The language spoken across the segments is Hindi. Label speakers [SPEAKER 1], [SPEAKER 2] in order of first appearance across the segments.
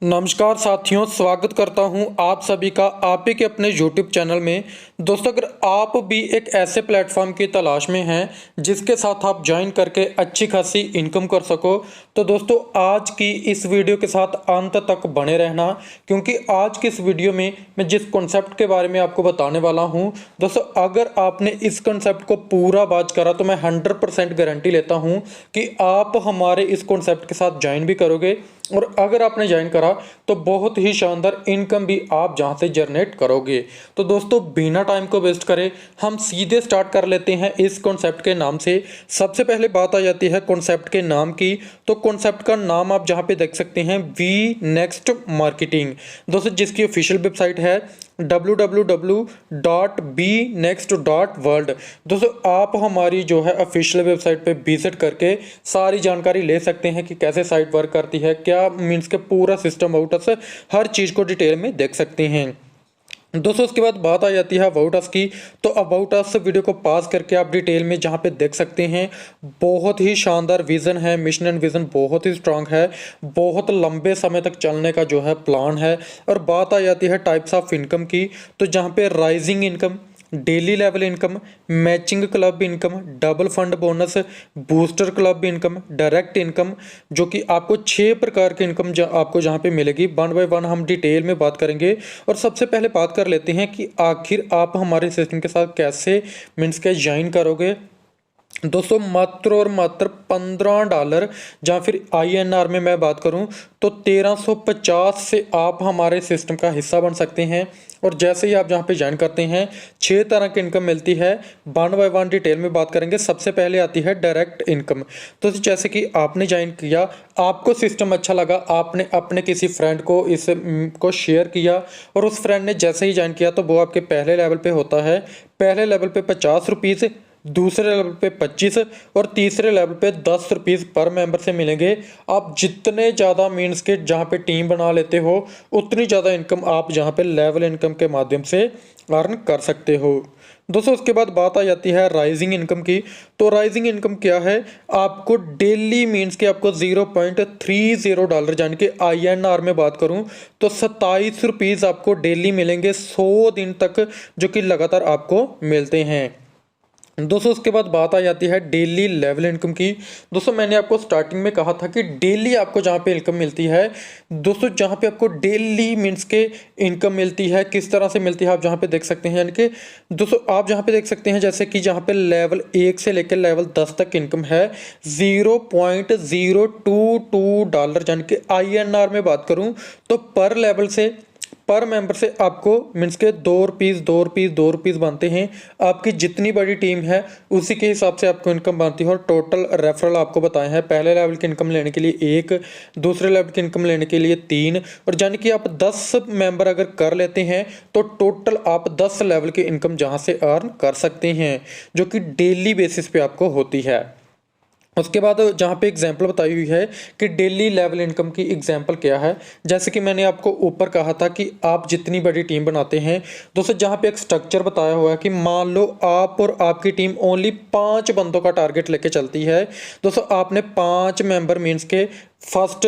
[SPEAKER 1] नमस्कार साथियों, स्वागत करता हूं आप सभी का आप ही के अपने YouTube चैनल में। दोस्तों, अगर आप भी एक ऐसे प्लेटफॉर्म की तलाश में हैं जिसके साथ आप ज्वाइन करके अच्छी खासी इनकम कर सको, तो दोस्तों आज की इस वीडियो के साथ अंत तक बने रहना, क्योंकि आज की इस वीडियो में मैं जिस कॉन्सेप्ट के बारे में आपको बताने वाला हूं, दोस्तों अगर आपने इस कॉन्सेप्ट को पूरा बात करा तो मैं 100% गारंटी लेता हूं कि आप हमारे इस कॉन्सेप्ट के साथ ज्वाइन भी करोगे, और अगर आपने ज्वाइन करा तो बहुत ही शानदार इनकम भी आप जहां से जनरेट करोगे। तो दोस्तों बिना टाइम को वेस्ट करे हम सीधे स्टार्ट कर लेते हैं इस कॉन्सेप्ट के नाम से। सबसे पहले बात आ जाती है कॉन्सेप्ट के नाम की। तो कॉन्सेप्ट का नाम आप जहां पे देख सकते हैं, वी नेक्स्ट मार्केटिंग, दोस्तों जिसकी ऑफिशियल वेबसाइट है www.bnext.world। दोस्तों आप हमारी जो है ऑफिशियल वेबसाइट पे विजिट करके सारी जानकारी ले सकते हैं कि कैसे साइट वर्क करती है, क्या मीन्स के पूरा सिस्टम आउट से हर चीज़ को डिटेल में देख सकते हैं। दोस्तों उसके बाद बात आ जाती है अबाउट अस की। तो अबाउट अस वीडियो को पास करके आप डिटेल में जहाँ पे देख सकते हैं, बहुत ही शानदार विज़न है, मिशन एंड विज़न बहुत ही स्ट्रांग है, बहुत लंबे समय तक चलने का जो है प्लान है। और बात आ जाती है टाइप्स ऑफ इनकम की, तो जहाँ पे rising income, daily level income, matching club income, double fund bonus, booster club income, direct income, जो कि आपको 6 प्रकार की इनकम आपको जहाँ पे मिलेगी। वन बाय वन हम डिटेल में बात करेंगे। और सबसे पहले बात कर लेते हैं कि आखिर आप हमारे सिस्टम के साथ कैसे मीन्स के ज्वाइन करोगे। दोस्तों मात्र और मात्र $15, जहाँ फिर INR में मैं बात करूँ तो 1350 से आप हमारे सिस्टम का हिस्सा बन सकते हैं। और जैसे ही आप जहाँ पे ज्वाइन करते हैं 6 तरह की इनकम मिलती है। वन बाय वन डिटेल में बात करेंगे। सबसे पहले आती है डायरेक्ट इनकम। तो जैसे कि आपने ज्वाइन किया, आपको सिस्टम अच्छा लगा, आपने अपने किसी फ्रेंड को इस को शेयर किया, और उस फ्रेंड ने जैसे ही ज्वाइन किया तो वो आपके पहले लेवल पे होता है। पहले लेवल पे ₹50, दूसरे लेवल पे 25 और तीसरे लेवल पे ₹10 पर मेंबर से मिलेंगे। आप जितने ज़्यादा मीन्स के जहाँ पे टीम बना लेते हो उतनी ज़्यादा इनकम आप जहाँ पे लेवल इनकम के माध्यम से अर्न कर सकते हो। दोस्तों उसके बाद बात आ जाती है राइजिंग इनकम की। तो राइजिंग इनकम क्या है, आपको डेली मीन्स के आपको $0.30 यानी कि INR में बात करूं तो ₹27 आपको डेली मिलेंगे 100 दिन तक, जो कि लगातार आपको मिलते हैं। दोस्तों उसके बाद बात आ जाती है डेली लेवल इनकम की। दोस्तों मैंने आपको स्टार्टिंग में कहा था कि डेली आपको जहाँ पे इनकम मिलती है, दोस्तों जहाँ पे आपको डेली मीन्स के इनकम मिलती है, किस तरह से मिलती है आप जहाँ पे देख सकते हैं। यानी कि दोस्तों आप जहाँ पे देख सकते हैं, जैसे कि जहाँ पे लेवल 1 से लेकर लेवल 10 तक इनकम है $0.022, यानी कि INR में बात करूँ तो पर लेवल से पर मेंबर से आपको मीन्स के ₹2 बनते हैं। आपकी जितनी बड़ी टीम है उसी के हिसाब से आपको इनकम बनती है। और टोटल रेफरल आपको बताए हैं, पहले लेवल की इनकम लेने के लिए 1, दूसरे लेवल की इनकम लेने के लिए 3, और यानी कि आप 10 मेंबर अगर कर लेते हैं तो टोटल आप 10 लेवल की इनकम जहां से अर्न कर सकते हैं, जो कि डेली बेसिस पे आपको होती है। उसके बाद जहाँ पे एग्जाम्पल बताई हुई है कि डेली लेवल इनकम की एग्जाम्पल क्या है, जैसे कि मैंने आपको ऊपर कहा था कि आप जितनी बड़ी टीम बनाते हैं, दोस्तों जहाँ पे एक स्ट्रक्चर बताया हुआ है कि मान लो आप और आपकी टीम ओनली 5 बंदों का टारगेट लेके चलती है। दोस्तों आपने 5 मेंबर मीन्स के फर्स्ट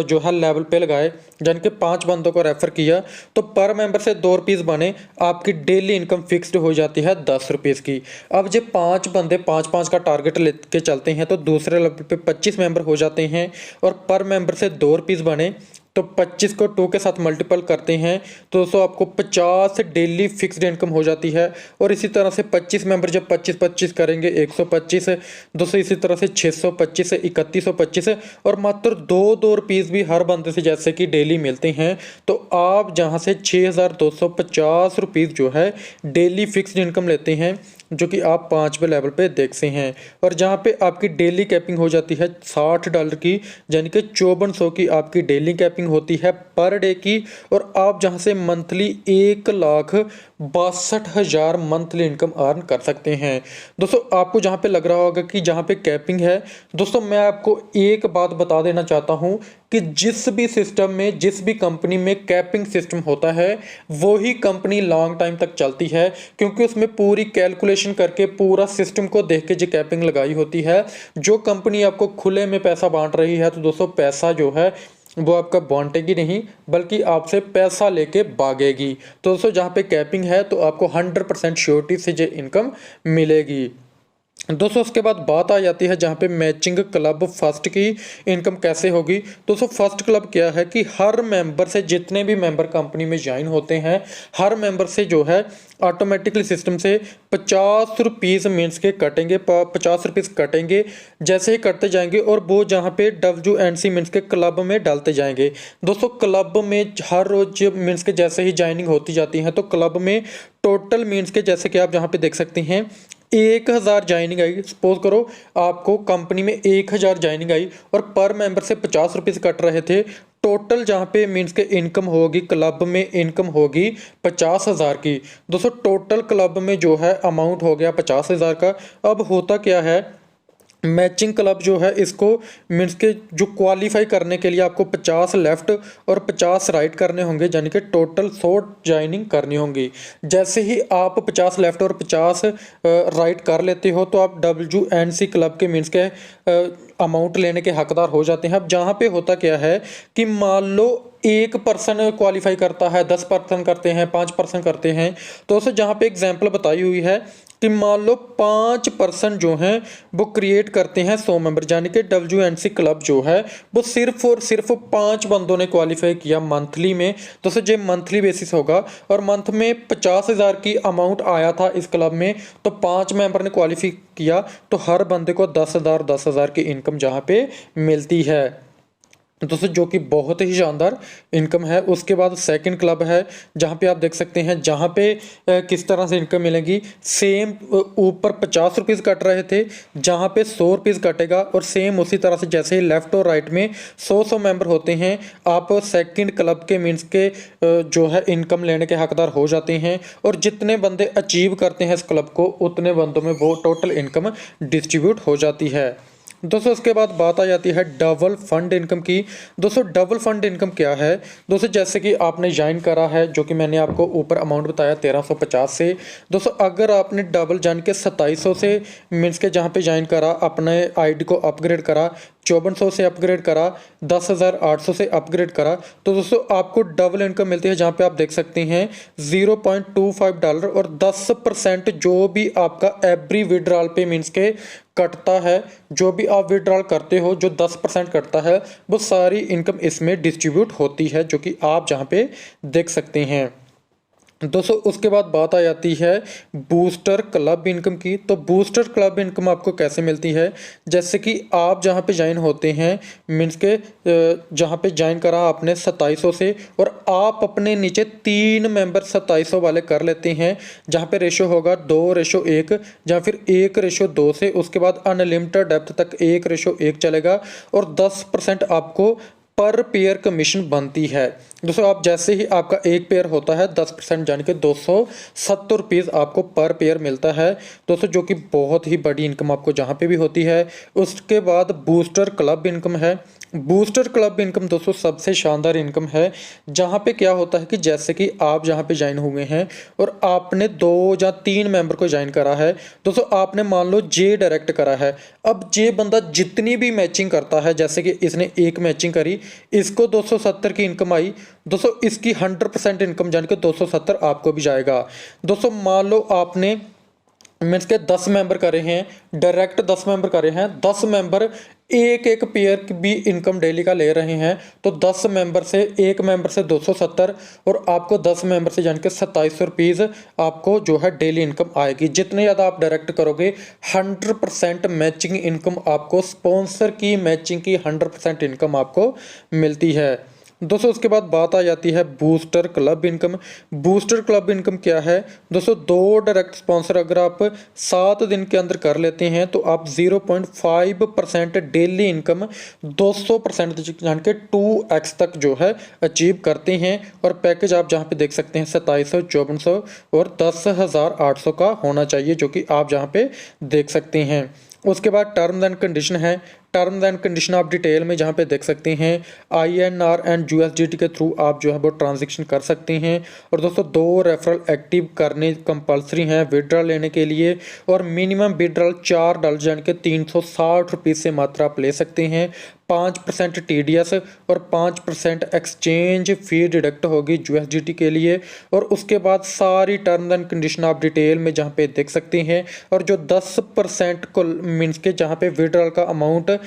[SPEAKER 1] जो है लेवल पे लगाए, यानी कि 5 बंदों को रेफर किया, तो पर मेंबर से ₹2 बने, आपकी डेली इनकम फिक्स्ड हो जाती है ₹10 की। अब जब 5 बंदे 5-5 का टारगेट लेके चलते हैं तो दूसरे लेवल पे 25 मेंबर हो जाते हैं, और पर मेंबर से ₹2 बने तो 25 को 2 के साथ मल्टीपल करते हैं तो दोस्तों आपको 50 डेली फिक्स्ड इनकम हो जाती है। और इसी तरह से 25 मेंबर जब 25-25 करेंगे 125, दोस्तों इसी तरह से 625 से 3125, और मात्र ₹2 भी हर बंदे से जैसे कि डेली मिलते हैं। तो आप जहां से ₹6250 जो है डेली फिक्स्ड इनकम लेते हैं, जो कि आप 5वें लेवल पे देखते हैं। और जहाँ पे आपकी डेली कैपिंग हो जाती है $60 की, यानी कि 5400 की आपकी डेली कैपिंग होती है पर डे की। और आप जहाँ से मंथली 1,62,000 मंथली इनकम अर्न कर सकते हैं। दोस्तों आपको जहाँ पे लग रहा होगा कि जहाँ पे कैपिंग है, दोस्तों मैं आपको एक बात बता देना चाहता हूँ कि जिस भी सिस्टम में, जिस भी कंपनी में कैपिंग सिस्टम होता है वो ही कंपनी लॉन्ग टाइम तक चलती है, क्योंकि उसमें पूरी कैलकुलेशन करके पूरा सिस्टम को देख के जो कैपिंग लगाई होती है। जो कंपनी आपको खुले में पैसा बांट रही है तो दोस्तों पैसा जो है वो आपका बांटेगी नहीं बल्कि आपसे पैसा लेके भागेगी। तो दोस्तों जहाँ पे कैपिंग है तो आपको 100% श्योरिटी से ये इनकम मिलेगी। दोस्तों उसके बाद बात आ जाती है जहाँ पे मैचिंग क्लब फर्स्ट की इनकम कैसे होगी। दोस्तों फर्स्ट क्लब क्या है कि हर मेंबर से, जितने भी मेंबर कंपनी में ज्वाइन होते हैं, हर मेंबर से जो है ऑटोमेटिकली सिस्टम से 50 रुपीज़ मीन्स के कटेंगे, 50 रुपीज़ कटेंगे। जैसे ही कटते जाएंगे और वो जहाँ पे WNC मीन्स के क्लब में डालते जाएंगे। दोस्तों क्लब में हर रोज मीन्स के जैसे ही ज्वाइनिंग होती जाती है तो क्लब में टोटल मीन्स के जैसे कि आप यहाँ पे देख सकते हैं 1000 ज्वाइनिंग आई। सपोज करो आपको कंपनी में 1000 ज्वाइनिंग आई और पर मेंबर से 50 रुपीज़ कट रहे थे। टोटल जहाँ पे मीन्स के इनकम होगी, क्लब में इनकम होगी 50,000 की। दोस्तों टोटल क्लब में जो है अमाउंट हो गया 50,000 का। अब होता क्या है, मैचिंग क्लब जो है इसको मीन्स के जो क्वालिफाई करने के लिए आपको 50 लेफ्ट और 50 राइट करने होंगे, यानी कि टोटल 100 ज्वाइनिंग करनी होंगी। जैसे ही आप 50 लेफ्ट और 50 राइट कर लेते हो तो आप WNC क्लब के मीन्स के अमाउंट लेने के हकदार हो जाते हैं। अब जहाँ पे होता क्या है कि मान लो 1% क्वालिफाई करता है, 10% करते हैं, 5% करते हैं। तो उसे जहाँ पे एग्जाम्पल बताई हुई है कि मान लो 5% जो हैं वो क्रिएट करते हैं 100 मेंबर, यानी कि WNC क्लब जो है वो सिर्फ और सिर्फ 5 बंदों ने क्वालिफाई किया मंथली में। तो सर ये मंथली बेसिस होगा और मंथ में 50,000 की अमाउंट आया था इस क्लब में, तो 5 मेंबर ने क्वालिफाई किया तो हर बंदे को 10,000 की इनकम जहाँ पे मिलती है। दोस्तों जो कि बहुत ही शानदार इनकम है। उसके बाद सेकंड क्लब है जहाँ पे आप देख सकते हैं, जहाँ पे किस तरह से इनकम मिलेगी। सेम ऊपर 50 रुपीज़ कट रहे थे, जहाँ पे 100 रुपीज़ कटेगा और सेम उसी तरह से जैसे ही लेफ्ट और राइट में 100 मेंबर होते हैं, आप सेकंड क्लब के मीन्स के जो है इनकम लेने के हकदार हो जाते हैं। और जितने बंदे अचीव करते हैं इस क्लब को उतने बंदों में वो टोटल इनकम डिस्ट्रीब्यूट हो जाती है। दोस्तों उसके बाद बात आ जाती है डबल फंड इनकम की। दोस्तों डबल फंड इनकम क्या है। दोस्तों जैसे कि आपने ज्वाइन करा है, जो कि मैंने आपको ऊपर अमाउंट बताया 1350 से। दोस्तों अगर आपने डबल जान के 2700 से मीन्स के जहाँ पे ज्वाइन करा, अपने आईडी को अपग्रेड करा, 5400 से अपग्रेड करा, 10,800 से अपग्रेड करा, तो दोस्तों आपको डबल इनकम मिलती है। जहाँ पे आप देख सकते हैं $0.25 और 10% जो भी आपका एवरी विड्रॉल पे मीन्स के कटता है, जो भी आप विड्रॉल करते हो जो 10% कटता है, वो सारी इनकम इसमें डिस्ट्रीब्यूट होती है, जो कि आप जहाँ पे देख सकते हैं। दोस्तों उसके बाद बात आ जाती है बूस्टर क्लब इनकम की। तो बूस्टर क्लब इनकम आपको कैसे मिलती है। जैसे कि आप जहाँ पे ज्वाइन होते हैं मीन्स के जहाँ पे ज्वाइन करा आपने 2700 से, और आप अपने नीचे 3 मेंबर 2700 वाले कर लेते हैं, जहाँ पे रेशो होगा 2:1 या फिर 1:2 से। उसके बाद अनलिमिटेड डेप्थ तक 1:1 चलेगा और 10% आपको पर पेयर कमीशन बनती है। दोस्तों आप जैसे ही आपका एक पेयर होता है 10% यानी कि 270 रुपीज़ आपको पर पेयर मिलता है दोस्तों, जो कि बहुत ही बड़ी इनकम आपको जहाँ पे भी होती है। उसके बाद बूस्टर क्लब इनकम है। बूस्टर क्लब इनकम दोस्तों सबसे शानदार इनकम है, जहाँ पे क्या होता है कि जैसे कि आप जहाँ पे ज्वाइन हुए हैं और आपने 2 या 3 मेंबर को ज्वाइन करा है दोस्तों, आपने मान लो जे डायरेक्ट करा है। अब जे बंदा जितनी भी मैचिंग करता है, जैसे कि इसने एक मैचिंग करी, इसको 270 की इनकम आई दोस्तों, इसकी 100% इनकम यानी कि 270 आपको भी जाएगा। दोस्तों मान लो आपने मीन्स के 10 मेंबर करे हैं, डायरेक्ट 10 मेंबर करे हैं, 10 मेंबर एक एक पेयर की भी इनकम डेली का ले रहे हैं, तो 10 मेंबर से एक मेंबर से 270 और आपको 10 मेंबर से यानी कि 2700 रुपीज़ आपको जो है डेली इनकम आएगी। जितने ज़्यादा आप डायरेक्ट करोगे 100% मैचिंग इनकम आपको, स्पॉन्सर की मैचिंग की 100% इनकम आपको मिलती है दोस्तों। उसके बाद बात आ जाती है booster club income. Booster club income क्या है दोस्तों, 2 डायरेक्ट स्पॉन्सर अगर आप 7 दिन के अंदर कर लेते हैं तो आप 0.5% डेली इनकम 200% यानी कि 2x तक जो है अचीव करते हैं। और पैकेज आप जहां पे देख सकते हैं 2700, 5400 और 10,800 का होना चाहिए, जो कि आप जहां पे देख सकते हैं। उसके बाद टर्म्स एंड कंडीशन है। Terms and condition of detail में जहाँ पे देख सकते हैं INR एंड USDT के थ्रू आप जो है वो ट्रांजेक्शन कर सकते हैं। और दोस्तों 2 रेफरल एक्टिव करने कंपलसरी हैं विड्रॉल लेने के लिए, और मिनिमम विड्रॉल $4 यानी कि 360 रुपये से मात्र आप ले सकते हैं। 5% TDS और 5% एक्सचेंज फ़ी डिडक्ट होगी USDT के लिए। और उसके बाद सारी टर्म्स एंड कंडीशन आप डिटेल में जहाँ पे देख सकते हैं। और जो 10% को मीन्स के जहाँ पे विड्रॉल का अमाउंट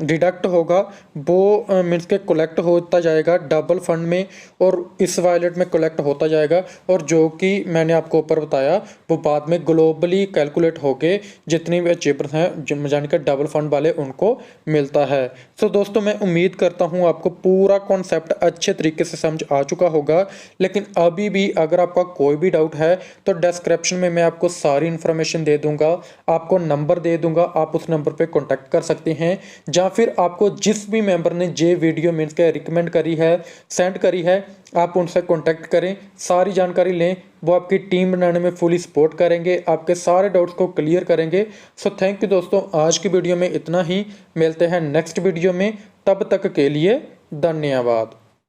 [SPEAKER 1] डिडक्ट होगा वो मीन्स के कलेक्ट होता जाएगा डबल फंड में, और इस वॉलेट में कलेक्ट होता जाएगा। और जो कि मैंने आपको ऊपर बताया वो बाद में ग्लोबली कैलकुलेट होके जितनी भी अचीवर्स हैं यानी कि डबल फंड वाले उनको मिलता है। सो दोस्तों मैं उम्मीद करता हूँ आपको पूरा कॉन्सेप्ट अच्छे तरीके से समझ आ चुका होगा। लेकिन अभी भी अगर आपका कोई भी डाउट है तो डिस्क्रिप्शन में मैं आपको सारी इन्फॉर्मेशन दे दूंगा, आपको नंबर दे दूंगा, आप उस नंबर पे कांटेक्ट कर सकते हैं। या फिर आपको जिस भी मेंबर ने जे वीडियो मीन्स के रिकमेंड करी है, सेंड करी है, आप उनसे कांटेक्ट करें, सारी जानकारी लें। वो आपकी टीम बनाने में फुली सपोर्ट करेंगे, आपके सारे डाउट्स को क्लियर करेंगे। सो थैंक यू दोस्तों, आज की वीडियो में इतना ही। मिलते हैं नेक्स्ट वीडियो में, तब तक के लिए धन्यवाद।